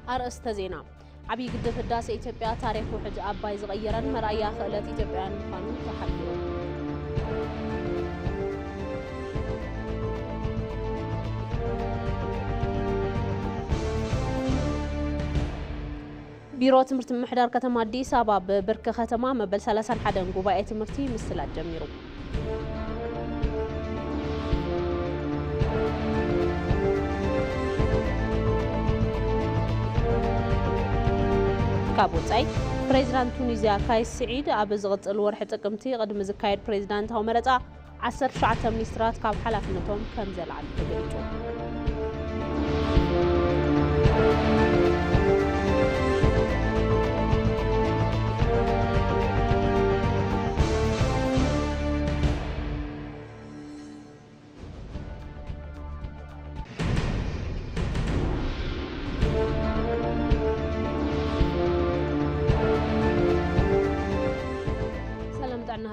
أرأست زينا عبي قد فداس إثيوبيا تاريخ وحج أباي زغيرا مرأيا خلت إثيوبيا مخانو تحديو بيرو تمرت محدار كتما أديس أباب بركة ختما مبل سلاسان حدن قبائي تمرتي مسلات جميرو كابوتاي بريزيدنت تونيزيا كايس سعيد أبز غط الورح تقمتي قدم زكاير بريزيدنت هاو مرتا 19 منيسترات كاب حلفنتهم كم زلعل تقريجو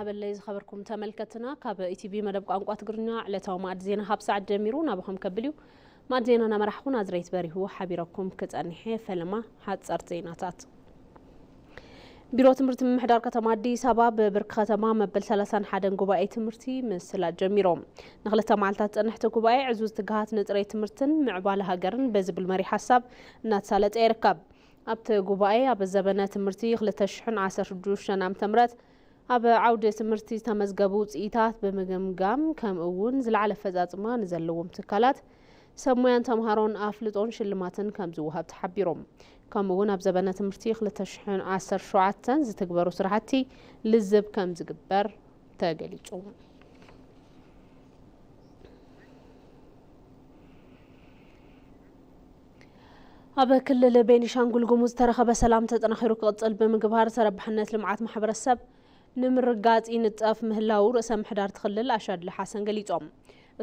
بالليز خبركم تملكتنا كاب إتي مدب قانقوا تقرنا على تومات زينا هاب ساعة جميرون أبوهم كبليو ما زينا أنا مرحبون أزريت باري هو حبيركم كتأنحي فلما هاد صارت زيناتات بيرو تمرت محدار كتما أديس أباب بركة تمام مبل سلاسان حدن قبائي تمرتي من سلات جميروم نغلتا معلتات أنحتو قبائي عزوز تقهات نتري تمرتن معبالها قرن بزب المري حساب ناتسالت إيركاب أبت قبائي أب الزبنة تمرتي غلتا شحن 10 شنام تمرت أب عودة تمرتي تمزقبوت إيتات بمجمجام كم أون زلعل فزات ما نزلوهم تكالات سمويان تمهرون أفلتون شلماتن كم زوها تحبيرهم كم أون أبزبنا تمرتي خلت تشحن 10 شعاتن زتكبروا سرعتي للزب كم زقبر تاجليتهم أب كل بينشانغول جموز ترخب سلام تتنخيرك قتل بمجبهار سربحنات لمعات محبر السب نمرقات إنتاف مهلاو رأسا محدار تخلل أشاد لحسن قليتهم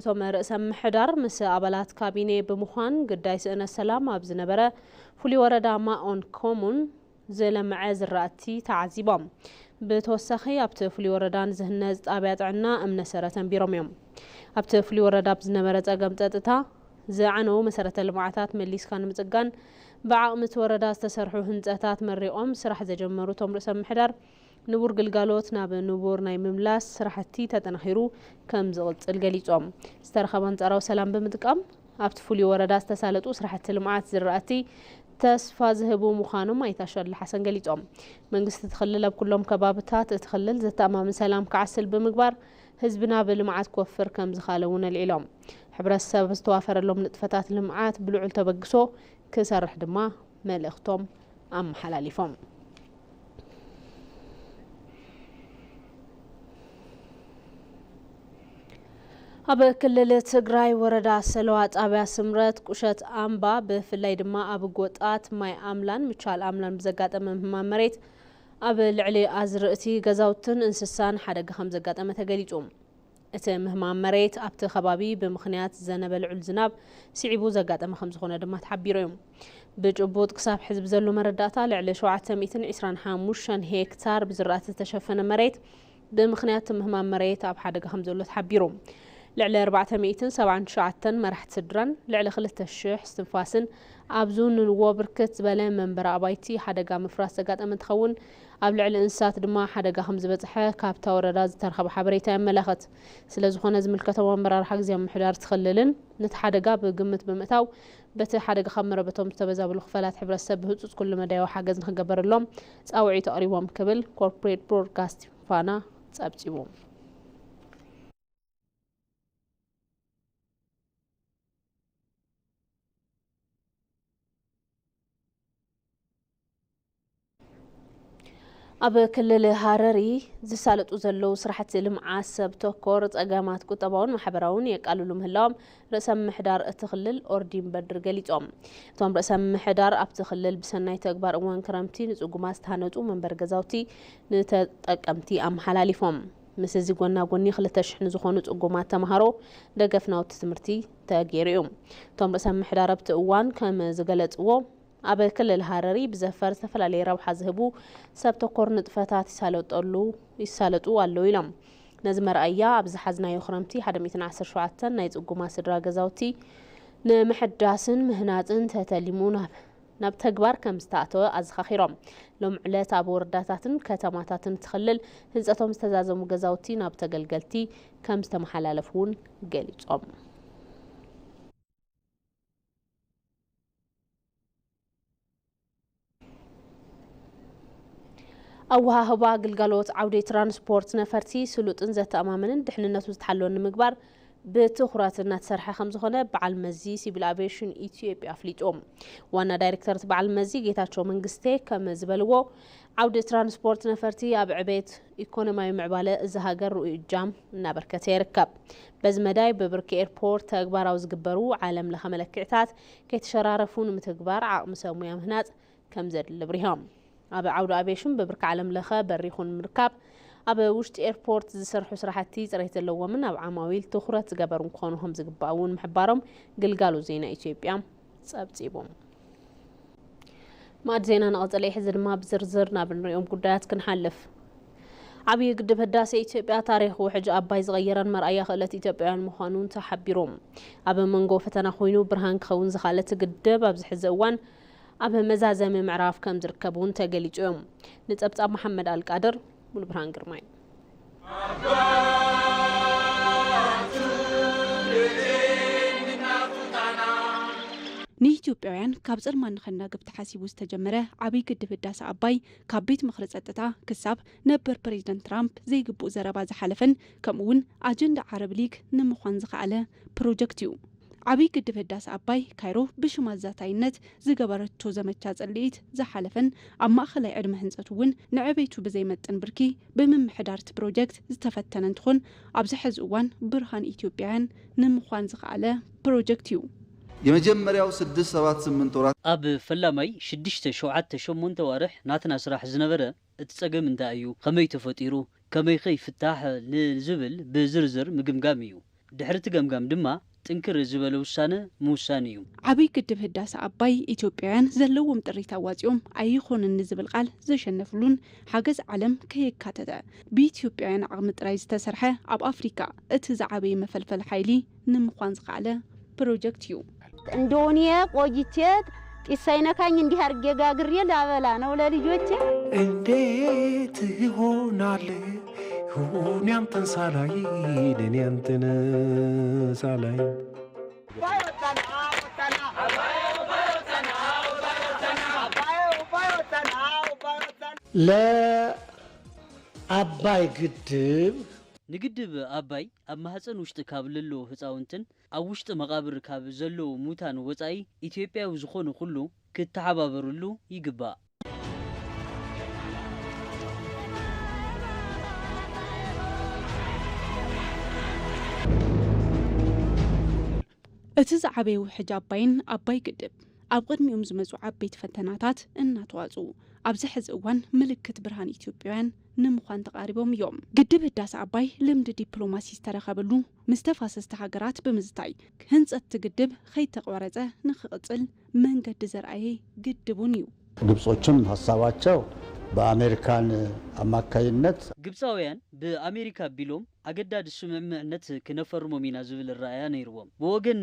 ثم رأسا محدار مس أبلات كابيني بمخان قداي سأنا السلام أبز نبرة فولي وردا ما أون كومون زي معاز الرأتي تعذيبهم بتوسخي أبت فولي وردان زهناز أبيات عنا أمن سرة بيروميوم أبت فولي وردا أبز نبرة أقامت أتتا زعنو مسارة المعاتات مليس كان متقان بعقمت وردا استسرحو هنزاتات مريقهم سرح زجمرو توم رأسا محدار نبور قلقالوت ناب نبور ناي مملاس سرحتي تتنخيرو كم زغلت القليتهم استرخبان تراو سلام بمدقام أبتفولي وردا استسالتو سرحت المعات زراتي تسفا زهبو مخانو ما يتاشر لحسن قليتهم من قصة تخلل بكلهم كبابتات تخلل زت أمام سلام كعسل بمقبار هزبنا بالمعات كوفر كم زخالونا العلام حبر السبب استوافر لهم نتفتات المعات بلوعل تبقسو كسرح دما ملختهم أم حلاليفهم أب كلل تجراي وردا سلوات أبي سمرت كوشت أمبا بفلاي دما أب قوتات ماي أملان متشال أملان بزقات أمام مريت أب العلي أزرقتي جزاوتن إنسان حدق خمس زقات أمام تجليتهم أتمهم مريت أبت خبابي بمخنيات زنب العلزناب سعبو زقات أمام خمس خونة دما تحبيرهم بجبوت كساب حزب زلو مرداتا لعلي شوعة ميتن عسران حاموشان هيكتار بزرات تشفن مريت بمخنيات مهم مريت أب حدق خمس زلو تحبيرهم لعلى 479 مرحت سدران لعلى خلت الشيح استنفاسن أبزون الوابركت بلا منبر أبايتي حدقا مفراس تقات أمن تخون أبلع الإنسات دما حدقا خمز بتحا كابتا ورداز ترخب حبريتا ملخت سلازخونا زملكتا ومبرا رحق زي محدار تخللن نتحدقا بقمت بمتاو بتا حدقا خمرا بتوم تبزا بالخفالات حبر السب هتوت كل مدايو حاقز نخقبر اللوم تساوعي تقريبهم كبل كوربريت برودكاست فانا تسابتيبهم أب كلل هارري زسالت وزلو سرحت المعاسب تكورت أقامات كتبون محبرون يقالوا لهم هلام رسم محدار التخلل أوردين بدر قليتهم توم رسم محدار أب تخلل بسناي تكبر أوان كرامتي نتوقماس تهانتو من برقزاوتي نتقمتي أم حلاليفهم مسزي قونا قوني خلتش نزخونو تقومات تمهارو دقفنا وتسمرتي تاقيريهم توم رسم محدار أبت أوان كما زقلت أوو أبا كل الهارري بزفر سفل عليه روح زهبو سبتو قرن فتات يسالتو قالو يلم نزمر أيا أبز حزنا يخرمتي حدا 110 شعاتن نايز أقوما سدرا قزاوتي نمحداسن مهناتن تتلمون ናብ ተግባር ከም ዝተኣተወ ኣዘኻኺሮም ሎም ዕለት ኣብ ወረዳታትን ከተማታትን ትኽልል ህንፀቶም ዝተዛዘሙ ገዛውቲ ናብ ተገልገልቲ ከም ዝተመሓላለፉ እውን ገሊጾም أوهاهبا قلقالوت عودة ترانسبورت نفرتي سلوطن زتأمامن دحننتو زتحلون مقبار بتخراتنا تسرحة خمسة بعل مزي سيبل أفيشن إثيوبيا أفليتهم وانا دايركتور بعل مزي جيتاتشو منقستي كما زبلوو عودة ترانسبورت نفرتي أبعبيت إيكونومي معبالة الزهاجر وإجام نابركة يركب بزمداي ببركي إيربورت تقبار أو زقبرو عالم لها ملكعتات كي تشرارفون متقبار عقم سوميام هنات كم زد لبريهم أبا عودة أبيشن ببرك عالم لخا بريخون مركب أبا وشت إيربورت زسرحو سراحتي زريت اللو من أو عماويل تخرت زقبرون كونهم زقباون محبارهم قلقالو زينا إثيوبيا سابتيبهم ما زينا نقضي حزر ما بزرزرنا بالريوم قدات كنحلف عبي قدب هداسة إثيوبيا تاريخ وحج أباي صغيرا مرأي خلت إثيوبيا المخانون تحبيروم أبا منقو فتنا خوينو برهان خون زخالت قدب أبز حزوان أبا مزازم معراف كم زركبون تقليجهم نتبت محمد القادر والبرهان قرماي نيتيوبيان كابزر ما نخلنا قبت حاسيبو استجمره عبي قدف الداس عباي كابيت مخرج أتتا كساب نبر بريزيدنت ترامب زي قبو زرباز حلفن كمون أجندة عرب ليك نمخوان زخالة بروجكتيو عبي قدف الداس عباي كايرو بشمازاتاينت زقبرتو زمتشاز الليت زحلفن أما أخلي عدم هنزتون نعبيتو بزي متن بركي بمم حدارت بروجكت زتفتن تخون عبزحز اوان برهان إثيوبيان نمخوان زخالة بروجكتيو የመጀመሪያው 6-7-8 ወራት ኣብ ፈላማይ 6-7-8 ወርሕ ናትና ስራሕ ዝነበረ እትጸገም እንታይ እዩ ከመይ ተፈጢሩ ከመይ ከይፍታሕ ንዝብል ብዝርዝር ምግምጋም እዩ ድሕሪ ገምጋም ድማ ጥንክር ዝበለ ውሳነ ምውሳን እዩ ዓብይ ግድብ ህዳሴ ኣባይ ኢትዮጵያውያን ዘለዎም ጥሪት ኣዋፂኦም ኣይኾንን ንዝብል ቃል ዘሸነፍሉን ሓገዝ ዓለም ከየካተተ ብኢትዮጵያውያን ዓቕሚ ጥራይ ዝተሰርሐ ኣብ አፍሪካ እቲ ዝዓበየ መፈልፈል ሓይሊ ንምዃን ዝኸኣለ ፕሮጀክት እዩ እንደሆነ ቆይቼት ጢሳይነካኝ እንዲህ አርጌ ጋግሬ ላበላ ነው ለልጆቼ እንዴት ይሆናል ሁን ያንተን ሳላይ ለኔ ያንተን ሳላይ ለአባይ ግድብ ንግድብ ኣባይ ኣብ ማህፀን ውሽጢ ካብ ለሎ ህፃውንትን ኣብ ውሽጢ መቃብር ካብ ዘሎ ሙታን ወፃኢ ኢትዮጵያዊ ዝኾኑ ኩሉ ክትተሓባበሩሉ ይግባእ እቲ ዝዓበየ ውሕጅ ኣባይን ኣባይ ግድብ ኣብ ቅድሚኦም ዝመፁ ዓበይቲ ፈተናታት እናተዋፁ ኣብዚ ሕዚ እዋን ምልክት ብርሃን ኢትዮጵያውያን ንምዃን ተቃሪቦም እዮም ግድብ ህዳሴ ኣባይ ልምዲ ዲፕሎማሲ ዝተረኸበሉ ምስ ተፋሰስቲ ሃገራት ብምዝታይ ህንፀት ግድብ ከይተቋረፀ ንኽቕፅል መንገዲ ዘርአየ ግድቡን እዩ ግብጾችም ሀሳባቸው በአሜሪካን አማካይነት ግብፃውያን በአሜሪካ ቢሎም አገዳድ ስምምዕነት ክነፈርሞም ኢና ዝብል ራእያ ነይርዎም ብወገን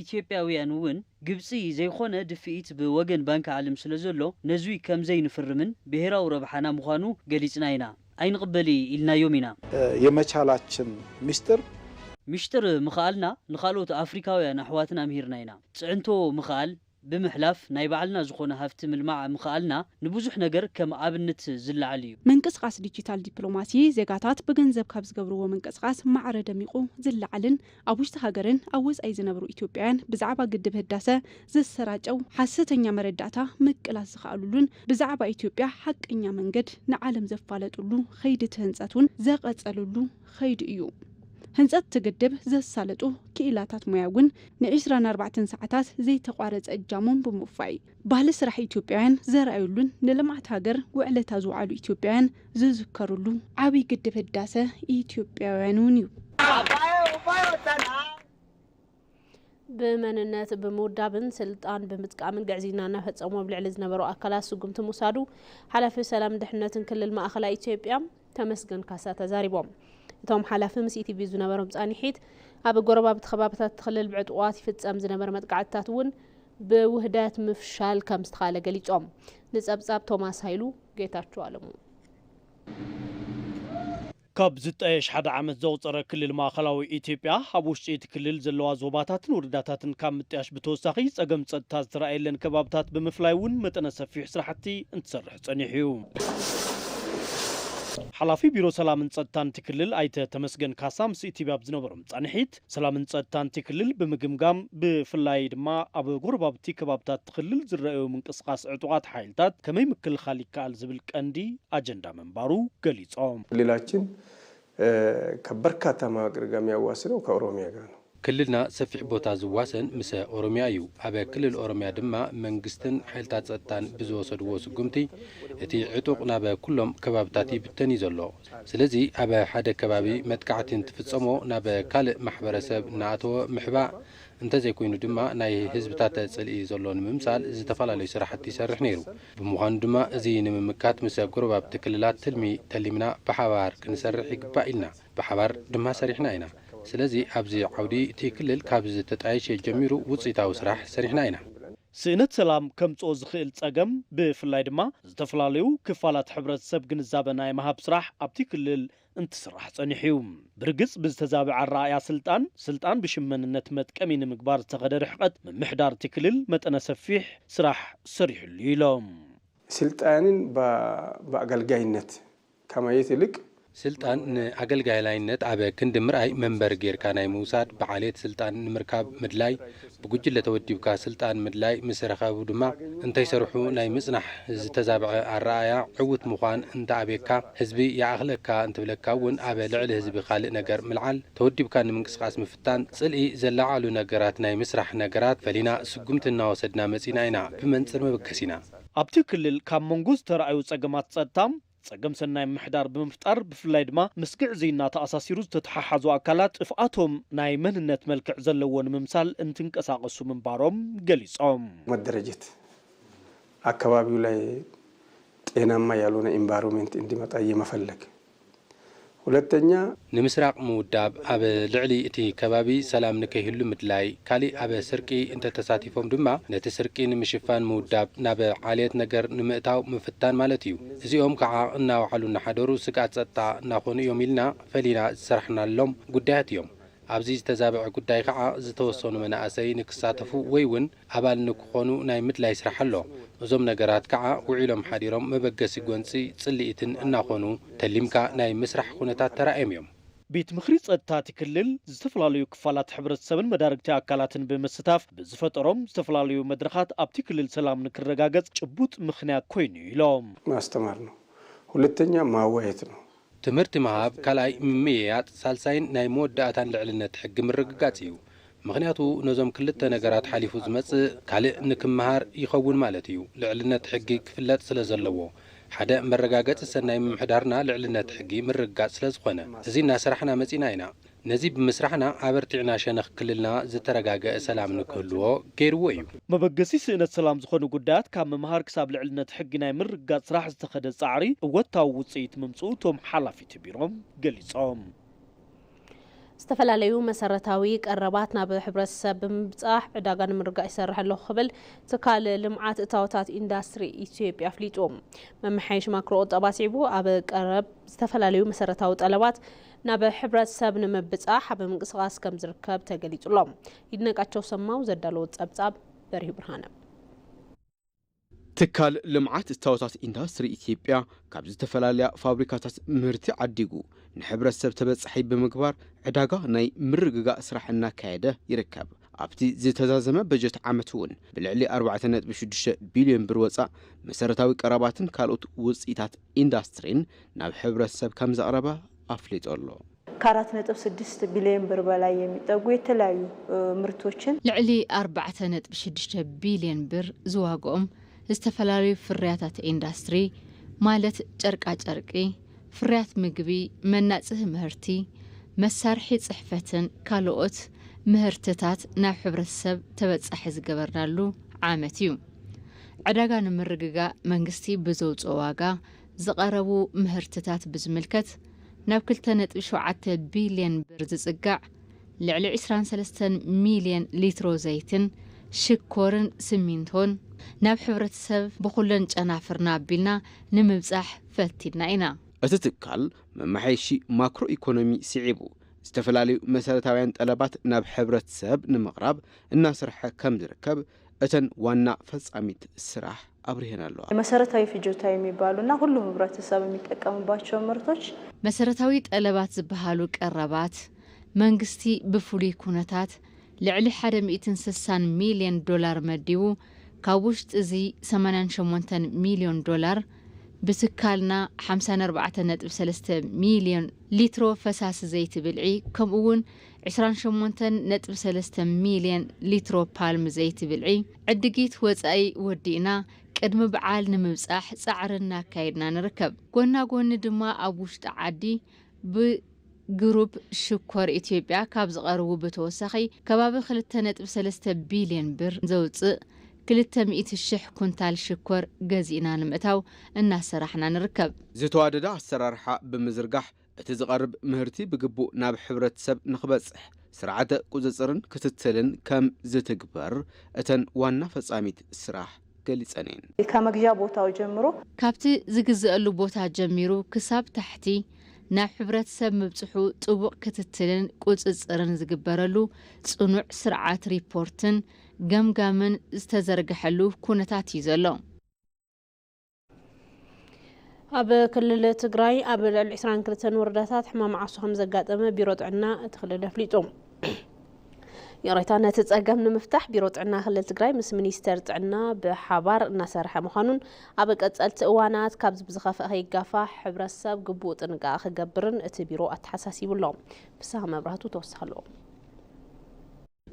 ኢትዮጵያውያን እውን ግብፂ ዘይኾነ ድፍኢት ብወገን ባንክ ዓለም ስለዘሎ ነዙይ ከም ዘይንፍርምን ብሔራዊ ረብሓና ምዃኑ ገሊጽና ኢና ኣይንቕበሊ ኢልናዮም ኢና የመቻላችን ሚስጥር ምኽኣልና ንኻልኦት አፍሪካውያን ኣሕዋትና ምሂርና ኢና ጽዕንቶ ምኽኣል ብምሕላፍ ናይ ባዕልና ዝኾነ ሃፍቲ ምልማዕ ምኽኣልና ንብዙሕ ነገር ከም ኣብነት ዝለዓል እዩ መንቅስቃስ ዲጂታል ዲፕሎማሲ ዜጋታት ብገንዘብ ካብ ዝገብርዎ መንቅስቃስ ማዕረ ደሚቑ ዝለዓልን ኣብ ውሽጢ ሃገርን ኣብ ወፃኢ ዝነብሩ ኢትዮጵያውያን ብዛዕባ ግድብ ህዳሴ ዝሰራጨው ሓሰተኛ መረዳእታ ምቅላስ ዝኽኣሉሉን ብዛዕባ ኢትዮጵያ ሓቀኛ መንገድ ንዓለም ዘፋለጡሉ ኸይዲ ህንፀቱን ዘቐፀሉሉ ኸይዲ እዩ ህንፀት ትግድብ ዘሳለጡ ክኢላታት ሙያውን ን24 ሰዓታት ዘይተቋረፀ እጃሞም ብምውፋይ ባህሊ ስራሕ ኢትዮጵያውያን ዘርአዩሉን ንልምዓት ሃገር ውዕለታ ዝውዓሉ ኢትዮጵያውያን ዝዝከሩሉ ዓብይ ግድብ ህዳሴ ኢትዮጵያውያን እዩ بمنነት بمودابن سلطان بمتقامن غعزينا نفصمو بلعل ዝነበሩ አካላት ስጉምቲ ሙሳዱ ሓላፊ ሰላም ድሕነትን ክልል ማእኸላይ ኢትዮጵያ ተመስገን ካሳ ተዛሪቦም እቶም ሓላፊ ምስ ኢቲቪ ዝነበሮም ጻኒሒት ኣብ ጎረባብቲ ከባቢታት ተኽልል ብዕጥዋት ይፍጸም ዝነበረ መጥቃዕትታት እውን بوحدات مفشال كم استخالة قليتهم نصبصب توماس هايلو ጌታቸው አለሙ ካብ ዝጠየሽ ሓደ ዓመት ዘውፀረ ክልል ማእከላዊ ኢትዮጵያ ኣብ ውሽጢ እቲ ክልል ዘለዋ ዞባታትን ውርዳታትን ካብ ምጥያሽ ብተወሳኺ ጸገም ጸጥታ ዝረኣየለን ከባብታት ብምፍላይ እውን መጠነ ሰፊሕ ስራሕቲ እንትሰርሕ ጸኒሑ እዩ ሓላፊ ቢሮ ሰላምን ጸጥታን እቲ ክልል ኣይተ ተመስገን ካሳ ምስ ኢትዮጵያ ዝነበሮም ጻንሒት ሰላምን ጸጥታን እቲ ክልል ብምግምጋም ብፍላይ ድማ ኣብ ጎረባብቲ ከባብታት ክልል ዝረኣዩ ምንቅስቃስ ዕጡቃት ሓይልታት ከመይ ምክልኻል ይከኣል ዝብል ቀንዲ አጀንዳ መንባሩ ገሊጾም ክልላችን ከበርካታ መዋቅር ጋር የሚያዋስነው ከኦሮሚያ ጋር ነው ክልልና ሰፊሕ ቦታ ዝዋሰን ምስ ኦሮሚያ እዩ ኣብ ክልል ኦሮሚያ ድማ መንግስትን ሓይልታት ጸጥታን ብዝወሰድዎ ስጉምቲ እቲ ዕጡቕ ናብ ኩሎም ከባብታት ይብተን እዩ ዘሎ ስለዚ ኣብ ሓደ ከባቢ መጥቃዕቲ እንትፍጸሞ ናብ ካልእ ማሕበረሰብ እናኣተወ ምሕባእ እንተዘይኮይኑ ድማ ናይ ህዝብታት ጽልኢ ዘሎ ንምምሳል ዝተፈላለዩ ስራሕቲ ይሰርሕ ነይሩ ብምዃኑ ድማ እዚ ንምምካት ምስ ጎረባብቲ ክልላት ትልሚ ተሊምና ብሓባር ክንሰርሕ ይግባእ ኢልና ብሓባር ድማ ሰሪሕና ኢና ስለዚ ኣብዚ ዓውዲ እቲ ክልል ካብ ዝተጣየሽ ጀሚሩ ውጽኢታዊ ስራሕ ሰሪሕና ኢና ስእነት ሰላም ከምጽኦ ዝኽእል ጸገም ብፍላይ ድማ ዝተፈላለዩ ክፋላት ሕብረተሰብ ግንዛበ ናይ መሃብ ስራሕ ኣብቲ ክልል እንትስራሕ ጸኒሑ እዩ ብርግጽ ብዝተዛብዐ ኣረኣያ ስልጣን ብሽመንነት መጥቀሚ ንምግባር ዝተኸደ ርሕቀት ምምሕዳር እቲ ክልል መጠነ ሰፊሕ ስራሕ ሰሪሑሉ ኢሎም ስልጣንን በአገልጋይነት ከማየት ይልቅ ስልጣን ንኣገልጋይላይነት ኣብ ክንዲ ምርኣይ መንበር ጌርካ ናይ ምውሳድ ብዓልየት ስልጣን ንምርካብ ምድላይ ብጉጅለ ተወዲብካ ስልጣን ምድላይ ምስ ረኸቡ ድማ እንተይሰርሑ ናይ ምጽናሕ ዝተዛብዐ ኣረኣያ ዕውት ምዃን እንተኣቤካ ህዝቢ ያኣኽለካ እንትብለካ እውን ኣብ ልዕሊ ህዝቢ ካልእ ነገር ምልዓል ተወዲብካ ንምንቅስቃስ ምፍታን ጽልኢ ዘላዓሉ ነገራት ናይ ምስራሕ ነገራት ፈሊና ስጉምቲ እናወሰድና መጺና ኢና ብመንጽር መበገስ ኢና ኣብቲ ክልል ካብ መንጎ ዝተረኣዩ ጸገማት ጸጥታ ጸገም ሰናይ ምሕዳር ብምፍጣር ብፍላይ ድማ ምስግዕ ዜና ተኣሳሲሩ ዝተተሓሓዙ አካላት ጥፍኣቶም ናይ መንነት መልክዕ ዘለዎን ምምሳል እንትንቀሳቀሱ ምንባሮም ገሊጾም መደረጀት አካባቢው ላይ ጤናማ ያልሆነ ኢንቫይሮንመንት እንዲመጣ የመፈለግ ሁለተኛ ንምስራቅ ምውዳብ ኣብ ልዕሊ እቲ ከባቢ ሰላም ንከይህሉ ምድላይ ካሊ ኣብ ስርቂ እንተተሳቲፎም ድማ ነቲ ስርቂ ንምሽፋን ምውዳብ ናብ ዓልየት ነገር ንምእታው ምፍታን ማለት እዩ እዚኦም ከዓ እናውዓሉ እናሓደሩ ስጋት ጸጥታ እናኾኑ እዮም ኢልና ፈሊና ዝሰርሕናሎም ጉዳያት እዮም ኣብዚ ዝተዛብዐ ጉዳይ ከዓ ዝተወሰኑ መናእሰይ ንክሳተፉ ወይ እውን ኣባል ንክኾኑ ናይ ምድላይ ስራሕ ኣሎ እዞም ነገራት ከዓ ውዒሎም ሓዲሮም መበገሲ ጎንፂ ጽልኢትን እናኾኑ ተሊምካ ናይ ምስራሕ ኩነታት ተራእዮም እዮም ቤት ምኽሪ ጸጥታ እቲ ክልል ዝተፈላለዩ ክፋላት ሕብረተሰብን መዳርግቲ አካላትን ብምስታፍ ብዝፈጠሮም ዝተፈላለዩ መድረኻት ኣብቲ ክልል ሰላም ንክረጋገጽ ጭቡጥ ምኽንያት ኮይኑ ኢሎም ማስተማር ነው ሁለተኛ ማዋየት ነው ትምህርቲ መሃብ ካልኣይ ምምያጥ ሳልሳይን ናይ መወዳእታን ልዕልነት ሕጊ ምርግጋጽ እዩ ምክንያቱ ነዞም ክልተ ነገራት ሓሊፉ ዝመጽእ ካልእ ንክመሃር ይኸውን ማለት እዩ ልዕልነት ሕጊ ክፍለጥ ስለ ዘለዎ ሓደ መረጋገጽ ሰናይ ምምሕዳርና ልዕልነት ሕጊ ምርግጋጽ ስለ ዝኾነ እዚ እናስራሕና መጺና ኢና ነዚ ብምስራሕና ኣበርቲዕና ሸነኽ ክልልና ዝተረጋገአ ሰላም ንክህልዎ ገይርዎ እዩ መበገሲ ስእነት ሰላም ዝኾኑ ጉዳያት ካብ ምምሃር ክሳብ ልዕልነት ሕጊ ናይ ምርግጋጽ ስራሕ ዝተኸደ ጻዕሪ እወታዊ ውጽኢት ምምጽኡ እቶም ሓላፊት ቢሮም ገሊጾም استفلاليو مسارتاوي قربات ناب ሕብረተሰብ ብምብጻሕ ዕዳጋ ንምርጋእ ይሰርሕ ኣለኹ ክብል ትካል ልምዓት እታወታት ኢንዳስትሪ ኢትዮጵያ ኣፍሊጦም መምሓይሽ ማክሮ ቁጠባሲቡ ኣብ ቀረብ استفلاليو مسارتاوي ጠለባት ናብ ሕብረተሰብ ንምብጻሕ ኣብ ምንቅስቃስ ከም ዝርከብ ተገሊጹሎም ይድነቃቸው ሰማው ዘዳለው ጸብጻብ በሪሁ ብርሃነ ትካል ልምዓት እታወታት ኢንዳስትሪ ኢትዮጵያ ካብ ዝተፈላልያ ፋብሪካታት ምህርቲ ዓዲጉ ንሕብረተሰብ ተበጻሒ ብምግባር ዕዳጋ ናይ ምርግጋእ ስራሕ እናካየደ ይርከብ ኣብቲ ዝተዛዘመ በጀት ዓመት እውን ብልዕሊ 4.6 ቢልዮን ብር ወጻእ መሰረታዊ ቀረባትን ካልኦት ውጽኢታት ኢንዳስትሪን ናብ ሕብረተሰብ ከም ዘቕረበ አፍሊጦሎ ከ4.6 ቢልዮን ብር በላይ የሚጠጉ የተለያዩ ምርቶችን ልዕሊ 4.6 ቢልዮን ብር ዝዋግኦም استفلالي فرياتات إندستري مالت جرقا جرقي فريات مقبي مناته مهرتي مسارحي صحفتن كالوت مهرتتات نا حبرتسب تبصح زغبرنالو عامتيو عداغا نمرغغا منغستي بزوص واغا زقربو مهرتتات بزملكت ناب 2.7 بليون بر زصقع لعلي 23 مليون لتر زيتن ሽኮርን ስሚንቶን ናብ ሕብረተሰብ ብኩለን ጨናፍርና ኣቢልና ንምብጻሕ ፈቲና ኢና እቲ ትካል መማሓየሺ ማክሮ ኢኮኖሚ ስዒቡ ዝተፈላለዩ መሰረታውያን ጠለባት ናብ ሕብረተሰብ ንምቕራብ እናሰርሐ ከም ዝርከብ እተን ዋና ፈጻሚት ስራሕ አብርሄን አለዋ መሰረታዊ ፍጆታ የሚባሉና ሁሉም ህብረተሰብ የሚጠቀምባቸው ምርቶች መሰረታዊ ጠለባት ዝበሃሉ ቀረባት መንግስቲ ብፍሉይ ኩነታት ልዕሊ 160 ሚልዮን ዶላር መዲቡ ካብ ውሽጢ እዚ 88 ሚልዮን ዶላር ብትካልና 54.3 ሚልዮን ሊትሮ ፈሳሲ ዘይቲ ብልዒ ከምኡውን 28.3 ሚልዮን ሊትሮ ፓልም ዘይቲ ብልዒ ዕድጊት ወጻኢ ወዲእና ቅድሚ በዓል ንምብጻሕ ጻዕርና ካይድና ንርከብ ጎና ጎኒ ድማ ኣብ ውሽጢ ዓዲ ብግሩፕ ሽኮር ኢትዮጵያ ካብ ዝቐርቡ ብተወሳኺ ከባቢ 2.3 ቢልዮን ብር ዘውፅእ 200,000 ኩንታል ሽኮር ገዚእና ንምእታው እናሰራሕና ንርከብ ዝተዋደደ ኣሰራርሓ ብምዝርጋሕ እቲ ዝቐርብ ምህርቲ ብግቡእ ናብ ሕብረተሰብ ንኽበጽሕ ስርዓተ ቁፅጽርን ክትትልን ከም ዝትግበር እተን ዋና ፈጻሚት ስራሕ ገሊጸኔን ከመግዣ ቦታው ጀምሮ ካብቲ ዝግዝአሉ ቦታ ጀሚሩ ክሳብ ታሕቲ ናብ ሕብረተሰብ ምብጽሑ ጥቡቕ ክትትልን ቁፅጽርን ዝግበረሉ ጽኑዕ ስርዓት ሪፖርትን ገምጋምን ዝተዘርግሐሉ ኩነታት እዩ ዘሎ ኣብ ክልል ትግራይ ኣብ ልዕሊ 22 ወረዳታት ሕማም ዓሶ ከም ዘጋጠመ ቢሮ ጥዕና እቲ ክልል ኣፍሊጦም የራይታ ነቲ ጸገም ንምፍታሕ ቢሮ ጥዕና ክልል ትግራይ ምስ ሚኒስተር ጥዕና ብሓባር እናሰርሐ ምዃኑን ኣብ ቀጻልቲ እዋናት ካብ ዝብዝኸፍአ ከይጋፋሕ ሕብረተሰብ ግቡእ ጥንቃቐ ክገብርን እቲ ቢሮ ኣተሓሳሲቡሎም ፍስሓ መብራህቱ ተወሳኺ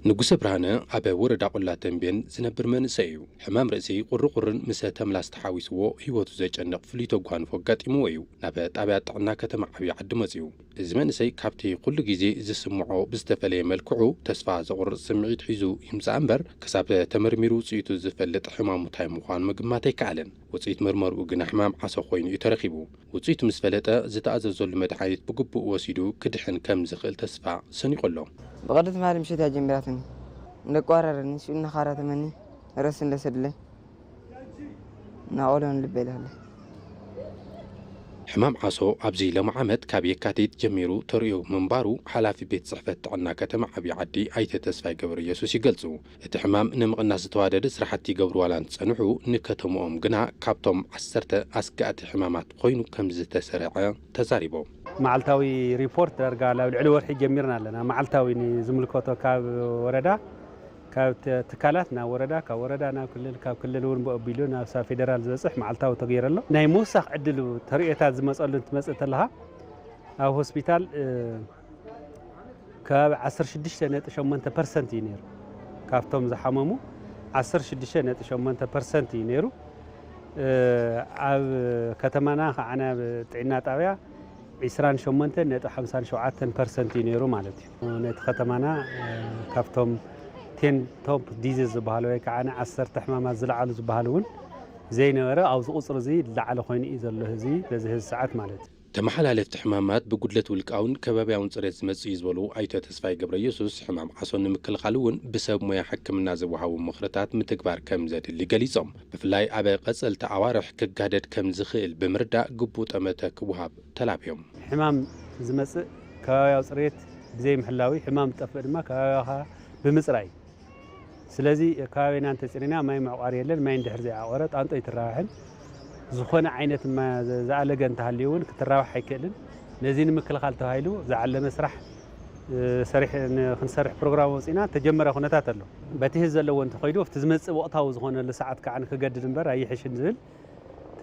ንጉሰ ብርሃነ ኣብ ወረዳ ቆላ ተንቤን ዝነብር መንእሰይ እዩ ሕማም ርእሲ ቁርቁርን ምስ ተምላስ ተሓዊስዎ ህይወቱ ዘጨንቕ ፍሉይ ተጓንፎ ኣጋጢምዎ እዩ ናብ ጣብያ ጥዕና ከተማ ዓብዪ ዓዲ መጺኡ እዚ መንእሰይ ካብቲ ኩሉ ግዜ ዝስምዖ ብዝተፈለየ መልክዑ ተስፋ ዘቑርፅ ስምዒት ሒዙ ይምጻእ እምበር ክሳብ ተመርሚሩ ውፅኢቱ ዝፈልጥ ሕማሙ እንታይ ምዃኑ ምግማት ኣይከኣለን ውፅኢት ምርመርኡ ግና ሕማም ዓሶ ኮይኑ እዩ ተረኺቡ ውፅኢቱ ምስ ፈለጠ ዝተኣዘዘሉ መድሓኒት ብግቡእ ወሲዱ ክድሕን ከም ዝኽእል ተስፋ ሰኒቑ ኣሎ بقدر ما مشيت يا جمراتني نقاررني شو نخارات مني رسل لسدله نقولون لبيله ሕማም ዓሶ ኣብዚ ሎም ዓመት ካብ የካቲት ጀሚሩ ተርእዮ ምንባሩ ሓላፊ ቤት ጽሕፈት ጥዕና ከተማ ዓብዪ ዓዲ ኣይተ ተስፋይ ገብረ ኢየሱስ ይገልጹ እቲ ሕማም ንምቕናስ ዝተዋደደ ስራሕቲ ገብሩ ዋላ እንትጸንሑ ንከተምኦም ግና ካብቶም 10 ኣስጋእቲ ሕማማት ኮይኑ ከም ዝተሰርዐ ተዛሪቦም معلتاوي ريبورت درجة على العلوة جميرنا لنا معلتاوي زملكوتو كاب وردا كاب تكالاتنا وردا كوردانا كل ون بيلونا سا فيدرال زصح معلتاوي تغير له ناي موسخ عدلو طريقه زمصلو تمصت لها او هوسبيتال كاب 16.8% ينير كافتوم زحممو 16.8% ينيرو اب كتمانا انا طعنا طابيا 28.57% ينيرو مالتي نت ختمنا كافتوم 10 توب ديزيز زبالو كعنا 10 حمامات زلعلو زبالون زي نوره او زقصر زي لعل خوين يزله زي بهذه الساعات مالتي ተመሓላለፍቲ ሕማማት ብጉድለት ውልቃውን ከባቢያውን ጽሬት ዝመጽኡ ይዝበሉ ኣይተ ተስፋይ ገብረ ኢየሱስ ሕማም ዓሶን ንምክልኻል እውን ብሰብ ሞያ ሕክምና ዝወሃቡ ምኽርታት ምትግባር ከም ዘድሊ ገሊጾም ብፍላይ ኣብ ቀጸልቲ ኣዋርሕ ክጋደድ ከም ዝኽእል ብምርዳእ ግቡእ ጠመተ ክወሃብ ተላብዮም ሕማም ዝመጽእ ከባቢያዊ ጽሬት ብዘይ ምሕላዊ ሕማም ዝጠፍእ ድማ ከባቢያኻ ብምጽራይ ስለዚ ከባቢና እንተጽሪና ማይ ምዕቋር የለን ማይ እንድሕር ዘይዓቆረ ጣንጦ ይትራባሕን ዝኾነ ዓይነት ዝኣለገ እንተሃልዩውን ክትራባሕ ኣይክእልን ነዚ ንምክልኻል ተባሂሉ ዝዓለመ ስራሕ ሰሪሕ ክንሰርሕ ፕሮግራም ወፂና ተጀመረ ኩነታት ኣሎ በቲ ህዝ ዘለዎ እንተኸይዱ ኣብቲ ዝመጽእ ወቕታዊ ዝኾነ ለሰዓት ከዓ ክገድድ እምበር ኣይሕሽን ዝብል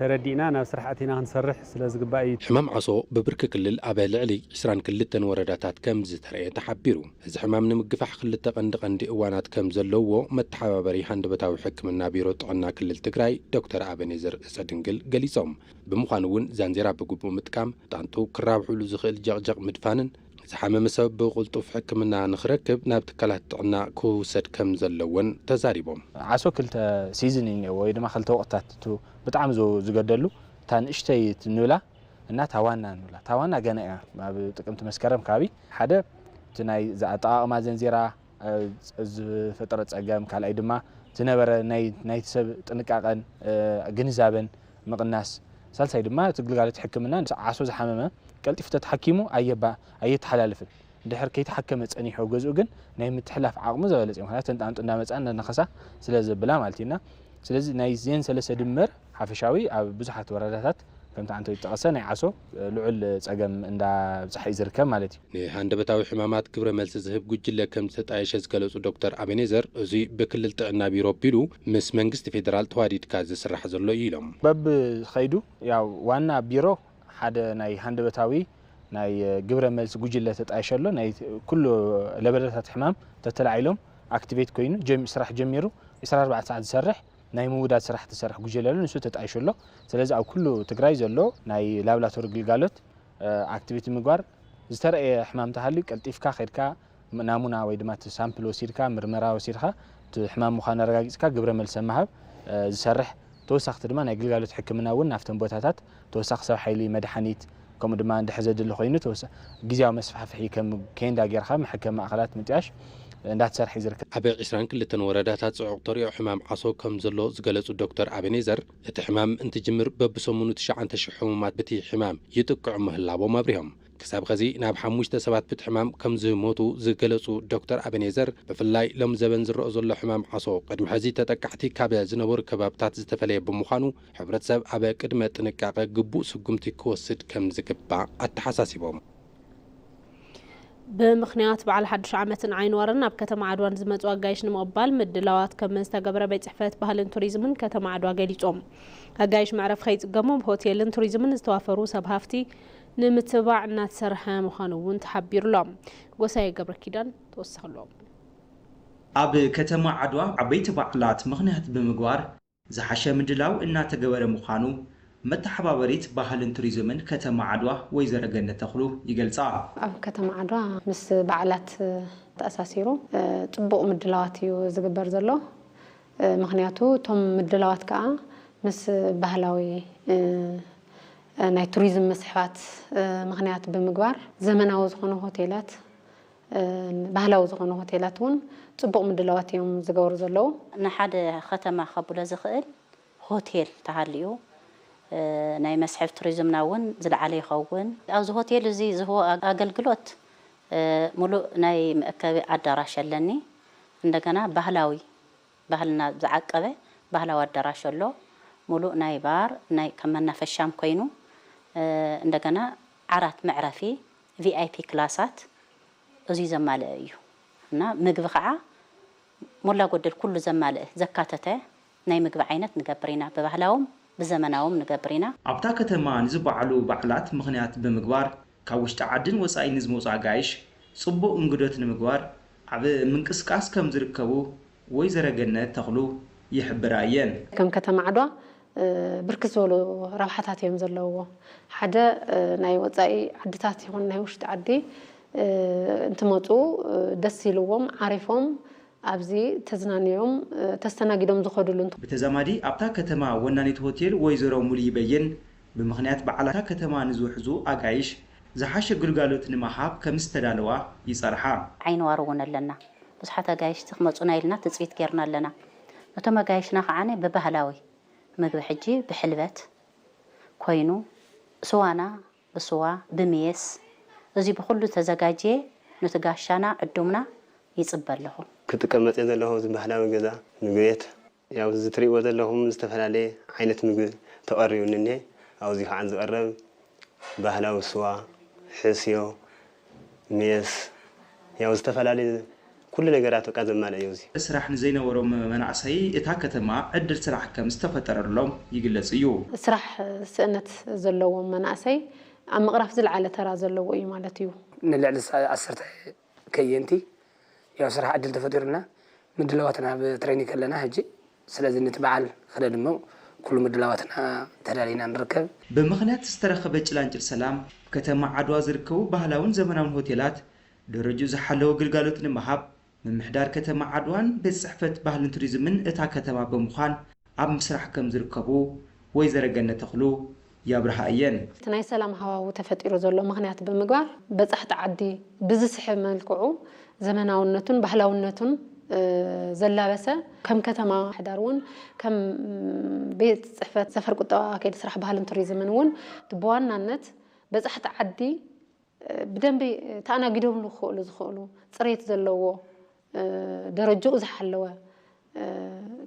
ተረዲእና ናብ ስራሕቲና ክንሰርሕ ስለ ዝግባእ እዩ ሕማም ዓሶ ብብርኪ ክልል ኣብ ልዕሊ 22 ወረዳታት ከም ዝተረእየ ተሓቢሩ እዚ ሕማም ንምግፋሕ ክልተ ቀንዲ እዋናት ከም ዘለዎ መተሓባበሪ ሃንደበታዊ ሕክምና ቢሮ ጥዕና ክልል ትግራይ ዶክተር ኣበኔዘር ፀድንግል ገሊጾም ብምዃኑ እውን ዛንዜራ ብግቡእ ምጥቃም ጣንጡ ክራብሑሉ ዝኽእል ጀቕጀቕ ምድፋንን ዝሓመመ ሰብ ብቕልጡፍ ሕክምና ንኽረክብ ናብ ትካላት ጥዕና ክውሰድ ከም ዘለዎን ተዛሪቦም ዓሶ ክልተ ሲዝን ወይ ድማ ክልተ ወቕታት ብጣዕሚ ዝገደሉ እታ ንእሽተይ ንብላ እና ታዋና ንብላ ታዋና ገና እያ ኣብ ጥቅምቲ መስከረም ከባቢ ሓደ እቲ ናይ ኣጠቓቕማ ዘንዜራ ዝፈጠረ ፀገም ካልኣይ ድማ ዝነበረ ናይ ሰብ ጥንቃቐን ግንዛበን ምቕናስ ሳልሳይ ድማ ግልጋሎት ሕክምና ዓሶ ዝሓመመ ቀልጢፉ ተተሓኪሙ ኣየተሓላልፍን ድሕር ከይተሓከመ ፀኒሑ ገዝኡ ግን ናይ ምትሕላፍ ዓቕሙ ዝበለፀ ምክንያቱ ተንጣንጡ እንዳመፃ እንዳነኸሳ ስለ ዘብላ ማለት ኢና ስለዚ ናይ ዜን ሰለስተ ድምር ሓፈሻዊ ኣብ ብዙሓት ወረዳታት ከምቲ አንተ ይጠቀሰ ናይ ዓሶ ልዑል ፀገም እንዳብፅሐ ይዝርከብ ማለት እዩ ንሃንደበታዊ ሕማማት ግብረ መልሲ ዝህብ ጉጅለ ከም ዝተጣየሸ ዝገለጹ ዶክተር አቤኔዘር እዚ ብክልል ጥዕና ቢሮ ቢሉ ምስ መንግስቲ ፌደራል ተዋዲድካ ዝስራሕ ዘሎ እዩ ኢሎም በብ ኸይዱ ያው ዋና ቢሮ ሓደ ናይ ሃንደበታዊ ናይ ግብረ መልሲ ጉጅለ ተጣየሸሎ ናይ ኩሉ ለበለታት ሕማም ተተላዒሎም አክቲቬት ኮይኑ ስራሕ ጀሚሩ 24 ሰዓት ዝሰርሕ ናይ ምውዳድ ስራሕ ተሰርሕ ጉጅለ ንሱ ተጣይሸሎ ስለዚ ኣብ ኩሉ ትግራይ ዘሎ ናይ ላብራቶሪ ግልጋሎት አክቲቪቲ ምግባር ዝተረየ ሕማም ተሃልዩ ቀልጢፍካ ኸድካ ናሙና ወይ ድማ ሳምፕል ወሲድካ ምርመራ ወሲድካ ሕማም ምዃኑ አረጋጊፅካ ግብረ መልሲ መሃብ ዝሰርሕ ተወሳኽቲ ድማ ናይ ግልጋሎት ሕክምና እውን ናፍተን ቦታታት ተወሳኺ ሰብ ሓይሊ መድሓኒት ከምኡ ድማ እንድሕር ዘድሊ ኮይኑ ግዝያዊ መስፋሕፍሒ ከም ኬንዳ ጌርካ መሐከም ማእኸላት ምጥያሽ እንዳትሰርሕ ይዝርከብ ኣብ 22 ወረዳታት ጽዑቕ ተሪኦ ሕማም ዓሶ ከም ዘሎ ዝገለጹ ዶክተር አቤኔዘር እቲ ሕማም እንትጅምር በብሰሙኑ 9,000 ሕሙማት በቲ ሕማም ይጥቅዑ ምህላቦም አብሪሆም ክሳብ ኸዚ ናብ 5 ሰባት በቲ ሕማም ከም ዝሞቱ ዝገለጹ ዶክተር አቤኔዘር ብፍላይ ሎም ዘበን ዝረአ ዘሎ ሕማም ዓሶ ቅድሚ ሕዚ ተጠቃዕቲ ካብ ዝነበሩ ከባብታት ዝተፈለየ ብምዃኑ ሕብረተሰብ ኣብ ቅድመ ጥንቃቐ ግቡእ ስጉምቲ ክወስድ ከም ዝግባእ ኣተሓሳሲቦም بمخنيات بعد حدش عامة عين ورنا بكتم عدوان زمت وجايش نمقبل مدلوات كم استجبر بيت حفات بهالن توريزمن كتم عدوا جاليتهم هجايش معرف خيط جمهم هوتيلن توريزمن استوافروا سبهافتي نمتبع نتسرحة مخانون تحبير لهم وساي جبر كيدان توصل لهم أب كتم عدوا عبيت بعلات مخنيات بمجوار زحشة مدلاو إن تجبر مخانو متحبابريت بهالن توريزمن كتم عدوا ويزر جنة تخلو يجلس أب كتم عدوا مس بعلات تأساسيرو طبق مدلواتيو زجبر زلو مخنياتو توم مدلوات كا مس بهلاوي ناي توريزم مسحات مخنيات بمجوار زمناو زخونو هوتيلات بهلاو زخونو هوتيلاتون طبق مدلواتيوم زجبر زلو نحد ختم خبوله زخيل هوتيل تعاليو ناي مسحف توريزم ناون زلعلي يخون أو هوتيل زي هو أقلقلوت ملو ناي مأكبي عدراش اللني عندنا بهلنا زعقبه بهلاو عدراش اللو ملو ناي بار ناي كمان نفشام كوينو عندنا عرات معرفي VIP كلاسات زي زمالة أيو نا مقبقعة ملا قدر كل زمالة زكاتته ناي مقبع عينت نقبرينا ببهلاوم بزمناوم نقبرينا عبتا كتمان زبعلو بعلات مغنيات بمقبار كاوش تعدن وساي نزمو زعقايش صبو انقدوت نمقبار عب منكسكاس كم زركبو ويزرقنا تغلو يحبرايين كم كتم عدوا بركزولو روحاتات يوم زلو حدا ناي وصاي عدتات يكون ناي وش تعدي انتموتو دسيلوهم عارفهم أبزي تزنانيوم تستناجدهم زخدلون بتزامدي أبتا كتما ونانيت هوتيل ويزرو مولي بين بمخنيات بعلتا كتما نزوحزو أقايش زحاش قلقالوت نمحاب كمستدالوا يصرحا عين وارونا لنا بس حتى قايش تخمصونا لنا تسويت كيرنا لنا نتوما قايشنا خعاني ببهلاوي مقبل حجي بحلبات كوينو سوانا بسوا بميس زي بخلو تزاقاجي نتقاشانا عدومنا يصبر لهم كتقمط يزلهم زبحلاوي غزا مغيت ያው ዝትሪው ዘለኹም ዝተፈላልየ ዓይነት ምግቢ ተቀሪቡልኒ አውዚ ካን ዝቀረብ ባህላዊ ስዋ ሕስዮ ሜስ ያው ዝተፈላልየ ኩሉ ነገራት ተቃዘማለ እዩ እዚ ስራሕ ንዘይነበሮም መናእሰይ እታ ከተማ ዕድል ስራሕ ከም ዝተፈጠረሎም ይግለጽ እዩ ስራሕ ስእነት ዘለዎም መናእሰይ ኣብ ምቕራፍ ዝለዓለ ተራ ዘለዎ እዩ ማለት እዩ ንልዕሊ 10 ከየንቲ ያው ስራሕ ዕድል ተፈጢሩና ምድላዋትና ብትሬኒንግ ከለና ሕጂ ስለዚ ንትበዓል خلدሞ ኩሉ ምድላዋትና ተዳሊና ንርከብ በመኽንያት ዝተረኸበ ጭላንጭል ሰላም ከተማ ዓድዋ ዝርከቡ ባህላውን ዘመናውን ሆቴላት ደረጃ ዝሓለው ግልጋሎት ንምሃብ ምምሕዳር ከተማ ዓድዋን ቤት ጽሕፈት ባህልን ቱሪዝምን እታ ከተማ በመዃን ኣብ ምስራሕ ከም ዝርከቡ ወይዘሮ ገነት ተኽሉ ያብርሃየን ናይ ሰላም ሃዋው ተፈጢሩ ዘሎ ምኽንያት ብምግባር በጻሕቲ ዓዲ ብዝስሕብ መልክዑ ዘመናውነቱን ባህላውነቱን ዘላበሰ ከም ከተማ ሕዳርውን ከም ቤት ጽሕፈት ሰፈር ቁጠባ ከይዲ ስራሕ ባህልን ቱሪዝምን ውን ብዋናነት በጻሕቲ ዓዲ ብደንቢ ተኣናጊዶም ዝኽእሉ ጽሬት ዘለዎ ደረጃኡ ዝሓለወ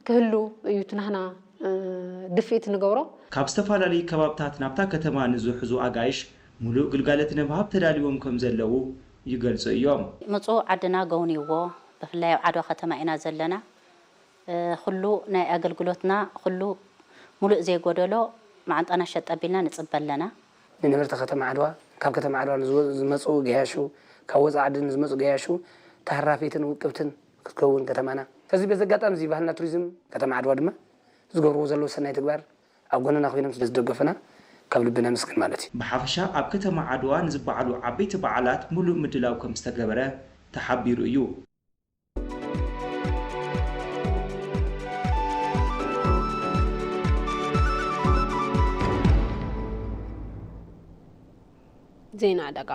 ክህሉ እዩ ትናህና ድፊት ንገብሮ ካብ ዝተፈላለዩ ከባብታት ናብታ ከተማ ንዝሕዙ ኣጋይሽ ሙሉእ ግልጋሎት ንምሃብ ተዳልዮም ከም ዘለዉ ይገልጹ እዮም መጾ ዓድና ገውንይዎ ብፍላይ ኣብ ዓድዋ ከተማ ኢና ዘለና ኩሉ ናይ ኣገልግሎትና ኩሉ ሙሉእ ዘይጎደሎ ማዓንጣና ሸጠቢልና ንጽበለና ንንብረት ከተማ ዓድዋ ካብ ከተማ ዓድዋ ዝመጹ ገያሹ ካብ ወፃ ዓድን ዝመጹ ገያሹ ተሃራፊትን ውቅብትን ክትከውን ከተማና ስለዚ በዘጋጣም እዚ ባህልና ቱሪዝም ከተማ ዓድዋ ድማ ዝገብርዎ ዘለዉ ሰናይ ተግባር ኣብ ጎንና ኮይኖም ስለዝደገፈና ካብ ልብና ምስክን ማለት እዩ ብሓፈሻ ኣብ ከተማ ዓድዋ ንዝበዓሉ ዓበይቲ በዓላት ሙሉእ ምድላው ከም ዝተገበረ ተሓቢሩ እዩ ዜና ዕዳጋ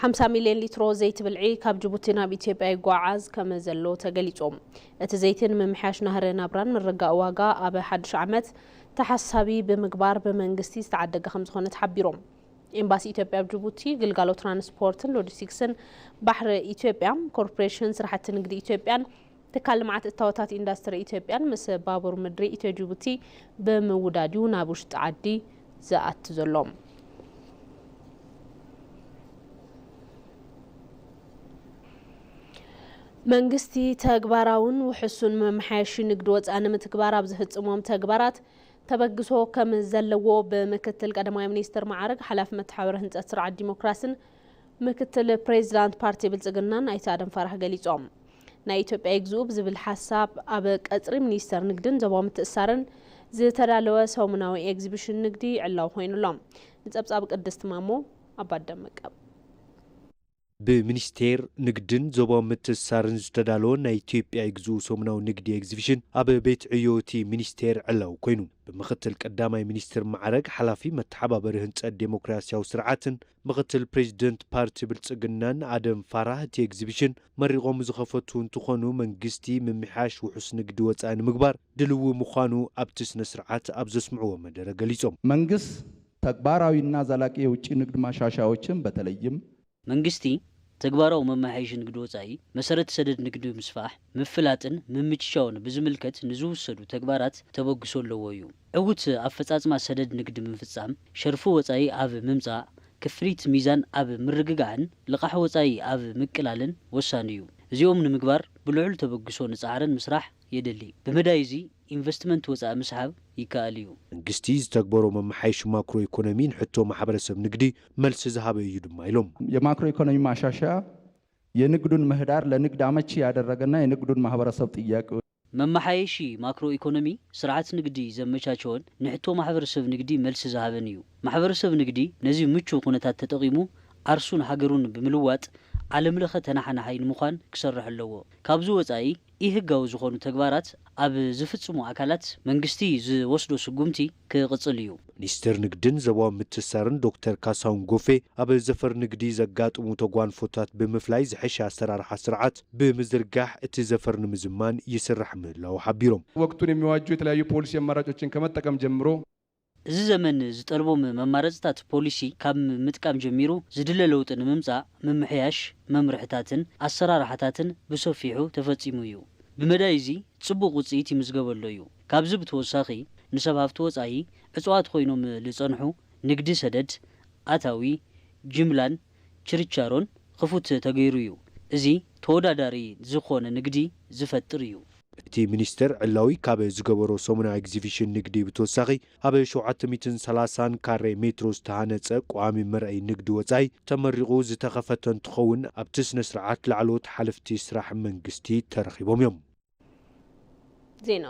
50 ሚልዮን ሊትሮ ዘይት ብልዒ ካብ ጅቡቲ ናብ ኢትዮጵያ ይጓዓዝ ከም ዘሎ ተገሊጾም እቲ ዘይትን ምምሕያሽ ናህረ ናብራን ምርጋእ ዋጋ ኣብ ሓድሽ ዓመት ተሓሳቢ ብምግባር ብመንግስቲ ዝተዓደገ ከም ዝኾነ ተሓቢሮም ኤምባሲ ኢትዮጵያ ኣብ ጅቡቲ ግልጋሎት ትራንስፖርትን ሎጂስቲክስን ባሕሪ ኢትዮጵያ ኮርፖሬሽን ስራሕቲ ንግዲ ኢትዮጵያን ትካል ልምዓት እታወታት ኢንዱስትሪ ኢትዮጵያን ምስ ባቡር ምድሪ ኢትዮ ጅቡቲ ብምውዳድዩ ናብ ውሽጢ ዓዲ ዝኣቱ ዘሎም መንግስቲ ተግባራውን ውሕሱን መምሓያሽ ንግዲ ወፃኢ ምትግባር ኣብ ዝፍጽሞም ተግባራት ተበግሶ ከም ዘለዎ ብምክትል ቀዳማይ ሚኒስትር ማዕረግ ሓላፊ መተሓባበር ህንጸት ስርዓት ዲሞክራሲን ምክትል ፕሬዚዳንት ፓርቲ ብልጽግናን ኣይተ ኣደም ፋራህ ገሊጾም ናይ ኢትዮጵያ ይግዝኡ ብዝብል ሓሳብ ኣብ ቀጽሪ ሚኒስተር ንግድን ዞባዊ ምትእስሳርን ዝተዳለወ ሰሙናዊ ኤግዚቢሽን ንግዲ ዕላው ኮይኑሎም ንጸብጻብ ቅድስት ማሞ ኣባደመቀ بمنستير نقدن زوبا متسارن زتدالون نا إثيوبيا يجزو سومناو نقدي إكزيبيشن أبا بيت عيوتي منستير علاو كوينو بمختل قدامي منستر معرق حلافي متحبا برهنت الديمقراسيا وسرعاتن مختل بريزيدنت بارتي بلصقنان آدم فاراه تي إكزيبيشن مريغوم زخفتون تخونو منقستي ممحاش وحسن نقدي وطان مقبار دلو مخانو أبتسن سرعات أبزسمعو مدر قليسوم منقس تكباراوي النازلاك يوچي نقد ماشاشاوچن بتليم መንግስቲ ተግባራው መማሓይሽ ንግዲ ወፃኢ መሰረት ሰደድ ንግዲ ምስፋሕ ምፍላጥን ምምችሻውን ብዝምልከት ንዝውሰዱ ተግባራት ተበግሶ ኣለዎ እዩ ዕውት ኣፈጻጽማ ሰደድ ንግዲ ምፍጻም ሸርፉ ወፃኢ ኣብ ምምጻእ ክፍሪት ሚዛን ኣብ ምርግጋዕን ልቃሕ ወፃኢ ኣብ ምቅላልን ወሳኒ እዩ እዚኦም ንምግባር ብልዑል ተበግሶ ንጻዕርን ምስራሕ የደሊ በመዳይዚ ኢንቨስትመንት ወፃኢ ምስሓብ ይካኣል እዩ መንግስቲ ዝተግበሮ መማሓይሽ ማክሮ ኢኮኖሚን ሕቶ ማሕበረሰብ ንግዲ መልስ ዝሃበ እዩ ድማ ኢሎም የማክሮ ኢኮኖሚ ማሻሻያ የንግዱን ምህዳር ለንግድ አመቺ ያደረገና የንግዱን ማህበረሰብ ጥያቄ መማሓይሽ ማክሮ ኢኮኖሚ ስርዓት ንግዲ ዘመቻቸውን ንሕቶ ማሕበረሰብ ንግዲ መልስ ዝሃበን እዩ ማሕበረሰብ ንግዲ ነዚ ምቹ ኩነታት ተጠቂሙ አርሱን ሃገሩን ብምልዋጥ ዓለም ለኸ ተናሓናሓይ ንምዃን ክሰርሕ ኣለዎ ካብዚ ወፃኢ ኢህጋዊ ዝኾኑ ተግባራት ኣብ ዝፍጽሙ አካላት መንግስቲ ዝወስዶ ስጉምቲ ክቅጽል እዩ ሚኒስትር ንግድን ዞባዊ ምትእስሳርን ዶክተር ካሳሁን ጎፌ ኣብ ዘፈር ንግዲ ዘጋጥሙ ተጓንፎታት ብምፍላይ ዝሕሻ አሰራርሓ ስርዓት ብምዝርጋሕ እቲ ዘፈር ንምዝማን ይስራሕ ምህላው ሓቢሮም ወቅቱን የሚዋጁ የተለያዩ ፖሊሲ አማራጮችን ከመጠቀም ጀምሮ እዚ ዘመን ዝጠልቦም መማረጽታት ፖሊሲ ካብ ምጥቃም ጀሚሩ ዝድለ ለውጥ ንምምጻእ ምምሕያሽ መምርሕታትን አሰራርሓታትን ብሰፊሑ ተፈጺሙ እዩ ብመዳይዚ ጽቡቕ ውጽኢት ይምዝገበሎ እዩ ካብዚ ብተወሳኺ ንሰብ ሃፍቲ ወፃኢ እጽዋት ኮይኖም ዝጸንሑ ንግዲ ሰደድ ኣታዊ ጅምላን ችርቻሮን ክፉት ተገይሩ እዩ እዚ ተወዳዳሪ ዝኾነ ንግዲ ዝፈጥር እዩ እቲ ሚኒስተር ዕላዊ ካብ ዝገበሮ ሰሙናዊ ኤግዚቢሽን ንግዲ ብተወሳኺ ኣብ 730 ካሬ ሜትሮ ዝተሃነፀ ቋሚ መርአይ ንግዲ ወፃኢ ተመሪቑ ዝተኸፈተ እንትኸውን ኣብቲ ስነ ስርዓት ላዕሎት ሓለፍቲ ስራሕ መንግስቲ ተረኺቦም እዮም ዜና